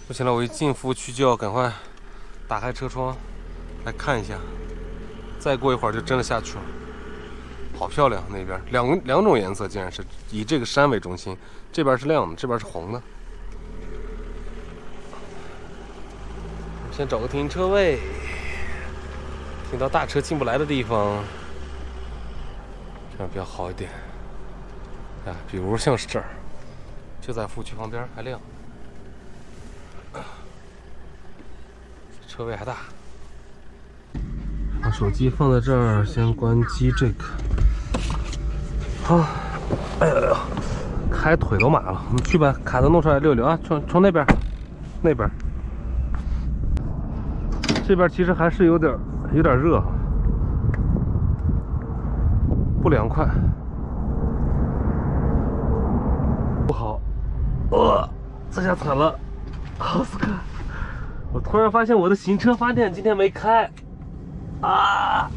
不行了，我一进服务区就要赶快打开车窗来看一下，再过一会儿就真的下去了。好漂亮，那边两种颜色，竟然是以这个山为中心，这边是亮的，这边是红的。先找个停车位，停到大车进不来的地方，这样比较好一点。啊，比如像是这儿，就在服务区旁边，还亮，车位还大。把手机放在这儿，先关机这个。好，哎呦，开腿都麻了，我们去吧，卡子弄出来溜溜啊，从那边，那边。这边其实还是有点热，不凉快，不好。这下惨了，奥斯卡！我突然发现我的行车发电今天没开，啊！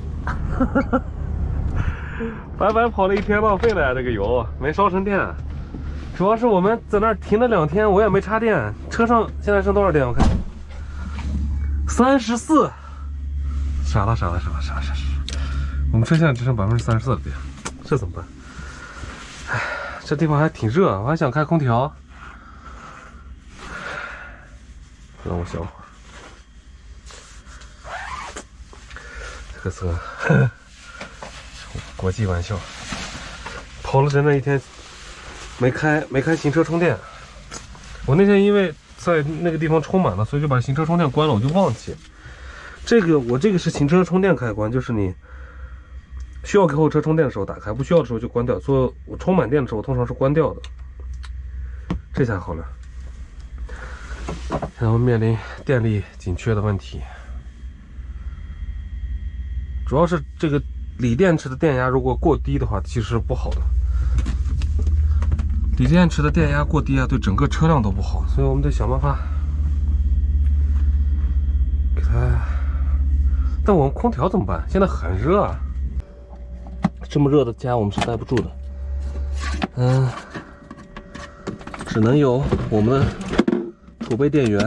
白白跑了一天，浪费了呀！这个油没烧成电，主要是我们在那儿停了2天，我也没插电，车上现在剩多少电？我看。34，傻了！我们车现在只剩34%的电，这怎么办？哎，这地方还挺热，我还想开空调。让我想会儿。这个车，国际玩笑，跑了整整一天，没开行车充电。我那天因为在那个地方充满了，所以就把行车充电关了，我就忘记。我这个是行车充电开关，就是你需要给后车充电的时候打开，不需要的时候就关掉。所以我充满电的时候通常是关掉的。这下好了，现在我们面临电力紧缺的问题，主要是这个锂电池的电压如果过低的话，其实是不好的。锂电池的电压过低啊，对整个车辆都不好，所以我们得想办法给它。但我们空调怎么办？现在很热啊，这么热的家我们是待不住的。只能由我们的储备电源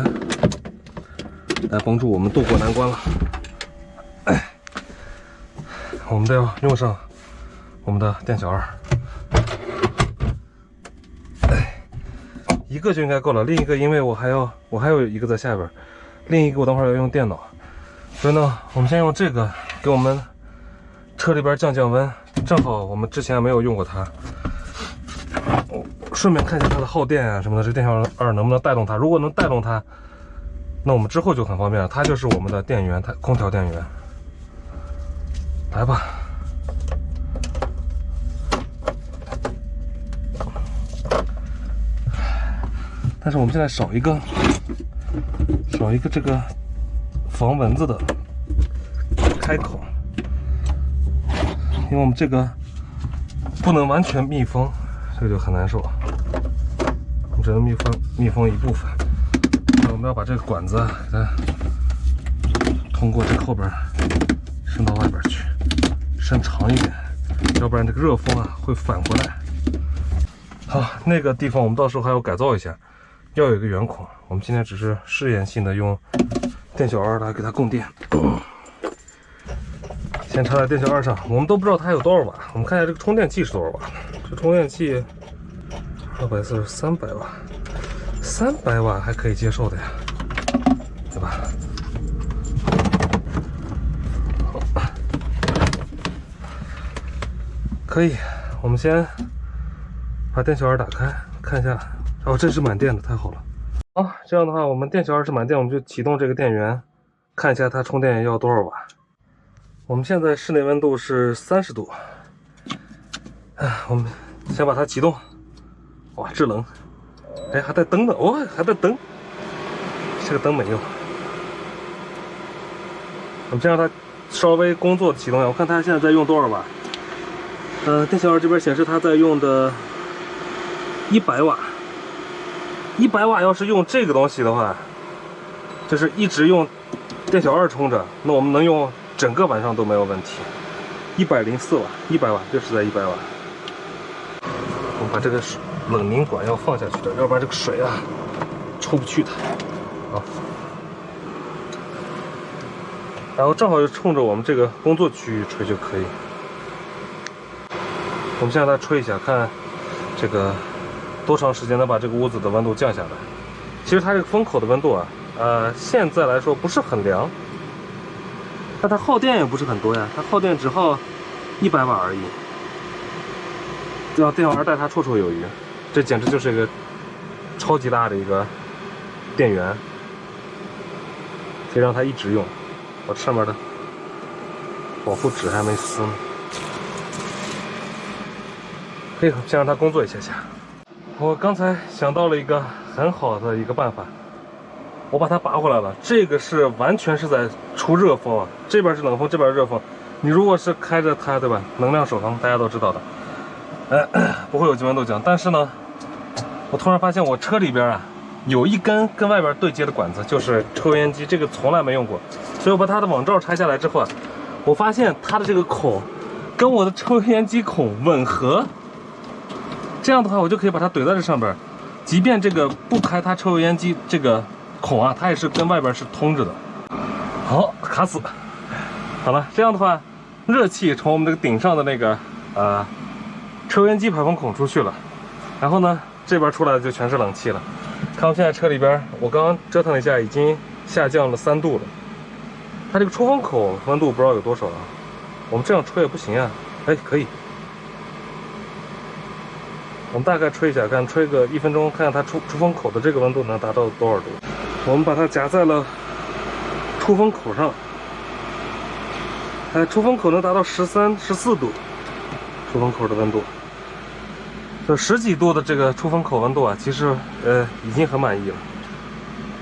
来帮助我们渡过难关了。我们都要用上我们的电小二。一个就应该够了，另一个因为我还有一个在下边，另一个我等会儿要用电脑，所以呢，我们先用这个给我们车里边降温，正好我们之前没有用过它，顺便看一下它的耗电啊什么的，这电小二能不能带动它？如果能带动它，那我们之后就很方便了，它就是我们的电源，它空调电源。来吧。但是我们现在少一个这个防蚊子的开口，因为我们这个不能完全密封，这个就很难受，我们只能密封一部分。那我们要把这个管子给它通过这个后边伸到外边去，伸长一点，要不然这个热风啊会返回来。好，那个地方我们到时候还要改造一下。要有一个圆孔，我们今天只是试验性的用电小二来给它供电。先插在电小二上，我们都不知道它有多少瓦。我们看一下这个充电器是多少瓦。这充电器240、300瓦，300瓦还可以接受的呀，对吧？可以，我们先把电小二打开，看一下。哦，这是满电的，太好了。好，这样的话，我们电小二是满电，我们就启动这个电源，看一下它充电要多少瓦。我们现在室内温度是30度。我们先把它启动。哇，制冷。哎，还带灯的，哦，还带灯。这个灯没用。我们先让它稍微工作启动一下，我看它现在在用多少瓦。电小二这边显示它在用的100瓦。100瓦要是用这个东西的话，就是一直用电小二充着，那我们能用整个晚上都没有问题。104瓦，100瓦，就是在100瓦。我们把这个冷凝管要放下去的，要不然这个水啊出不去的。啊。然后正好就冲着我们这个工作区域吹就可以。我们现在来吹一下，看这个多长时间能把这个屋子的温度降下来。其实它这个风口的温度啊，现在来说不是很凉，但它耗电也不是很多呀，它耗电只耗100瓦而已。这样电玩带它绰绰有余，这简直就是一个超级大的一个电源，可以让它一直用。我上面的保护纸还没撕呢，可以先让它工作一下下。我刚才想到了一个很好的一个办法，我把它拔回来了。这个是完全是在出热风啊，这边是冷风，这边是热风。你如果是开着它，对吧？能量守恒，大家都知道的，不会有温度降。但是呢，我突然发现我车里边啊，有一根跟外边对接的管子，就是抽油烟机，这个从来没用过。所以我把它的网罩拆下来之后啊，我发现它的这个孔跟我的抽油烟机孔吻合。这样的话，我就可以把它怼在这上边，即便这个不开它抽油烟机这个孔啊，它也是跟外边是通着的。好，卡死。好了，这样的话，热气从我们这个顶上的那个抽油烟机排风孔出去了，然后呢，这边出来的就全是冷气了。看我现在车里边，我刚刚折腾了一下，已经下降了3度了。它这个出风口温度不知道有多少啊？我们这样吹也不行啊。哎，可以。我们大概吹一下，看吹个1分钟，看看它出风口的这个温度能达到多少度。我们把它夹在了出风口上，出风口能达到13、14度，出风口的温度。就10几度的这个出风口温度啊，其实已经很满意了。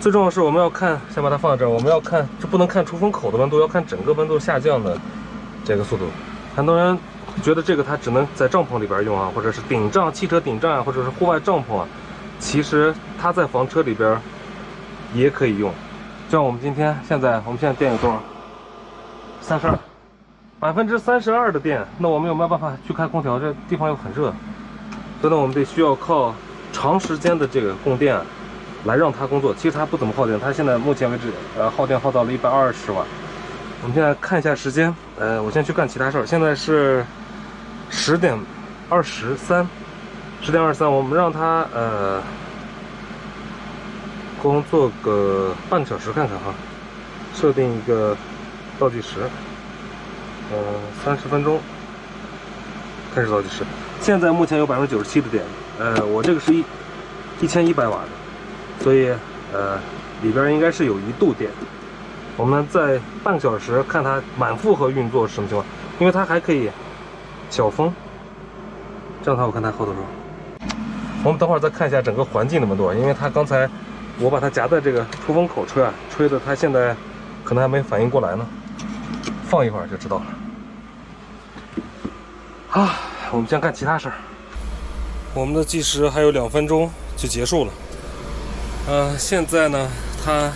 最重要的是我们要看，先把它放在这儿，我们要看，这不能看出风口的温度，要看整个温度下降的这个速度。很多人觉得这个它只能在帐篷里边用啊，或者是顶帐、汽车顶帐啊，或者是户外帐篷啊，其实它在房车里边也可以用。就像我们现在电有多少？32%的电，那我们有没有办法去开空调？这地方又很热，所以呢，我们得需要靠长时间的这个供电来让它工作。其实它不怎么耗电，它现在目前为止耗电耗到了120瓦。我们现在看一下时间，我先去干其他事儿。现在是10点23，我们让它工作个半个小时看看哈，设定一个倒计时，30分钟开始倒计时。现在目前有97%的电，我这个是1100瓦的，所以里边应该是有1度电。我们在半个小时看它满负荷运作是什么情况，因为它还可以小风，这样的话我看它耗多少。我们等会儿再看一下整个环境的温度，因为它刚才我把它夹在这个出风口吹啊，吹的它现在可能还没反应过来呢，放一会儿就知道了。好，我们先干其他事儿。我们的计时还有2分钟就结束了。现在呢，它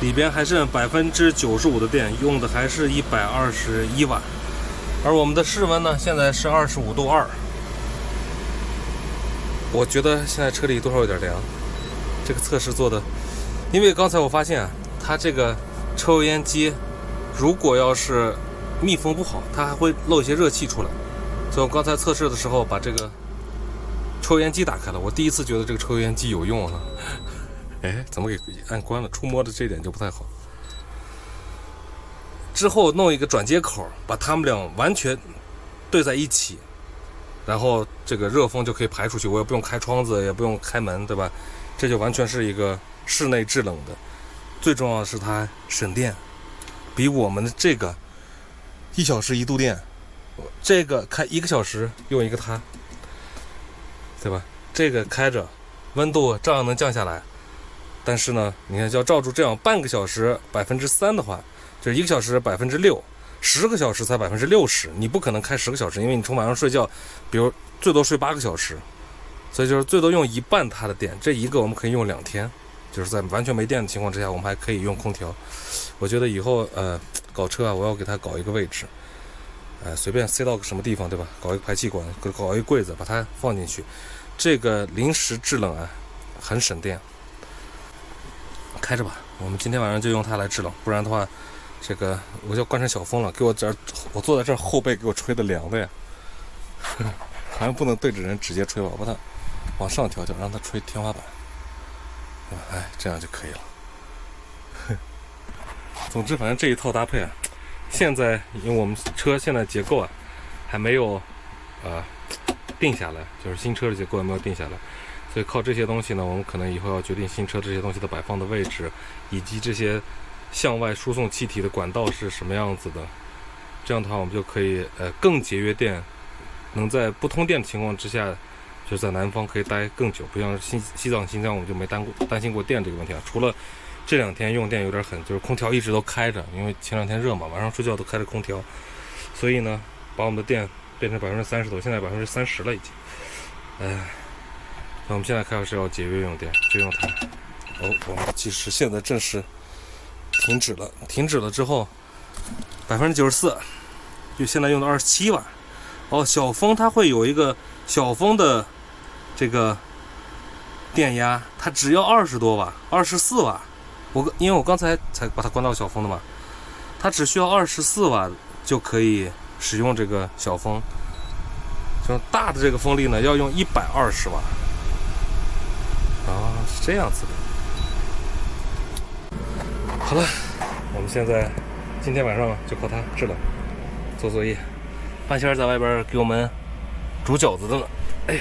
里边还剩95%的电，用的还是121瓦，而我们的室温呢，现在是25度2。我觉得现在车里多少有点凉。这个测试做的，因为刚才我发现啊，它这个抽油烟机如果要是密封不好，它还会漏一些热气出来。所以我刚才测试的时候把这个抽油烟机打开了，我第一次觉得这个抽油烟机有用啊。哎，怎么给按关了？触摸的这点就不太好。之后弄一个转接口，把它们俩完全对在一起，然后这个热风就可以排出去，我也不用开窗子，也不用开门，对吧？这就完全是一个室内制冷的。最重要的是它省电，比我们的这个1小时1度电，这个开1个小时用一个它，对吧？这个开着温度照样能降下来。但是呢，你看，要照住这样半个小时3%的话，就是1个小时6%，10个小时才60%。你不可能开10个小时，因为你从晚上睡觉，比如最多睡8个小时，所以就是最多用1半它的电。这一个我们可以用2天，就是在完全没电的情况之下，我们还可以用空调。我觉得以后搞车啊，我要给它搞一个位置，随便塞到个什么地方，对吧？搞一个排气管，搞一个柜子，把它放进去。这个临时制冷啊，很省电。开着吧，我们今天晚上就用它来制冷，不然的话，这个我就要关成小风了。给我这儿，我坐在这儿后背给我吹的凉的呀，好像不能对着人直接吹吧，我把它往上调调，让它吹天花板，哎，这样就可以了。总之，反正这一套搭配啊，现在因为我们车现在结构啊还没有定下来，就是新车的结构也没有定下来。所以靠这些东西呢，我们可能以后要决定新车这些东西的摆放的位置，以及这些向外输送气体的管道是什么样子的。这样的话，我们就可以更节约电，能在不通电的情况之下，就在南方可以待更久。不像西藏、新疆，我们就没担心过电这个问题啊。除了这2天用电有点狠，就是空调一直都开着，因为前2天热嘛，晚上睡觉都开着空调，所以呢，把我们的电变成30%多，现在30%了已经。那我们现在开始要节约用电，就用它。我们计时现在正式停止了，停止了之后94%，就现在用的27瓦。小风它会有一个小风的这个电压，它只要20多瓦，24瓦。因为我刚才把它关到小风的嘛，它只需要24瓦就可以使用这个小风。就大的这个风力呢，要用120瓦。是这样子的。好了，我们现在今天晚上就靠它制冷，做作业。半仙儿在外边给我们煮饺子的了。哎呦！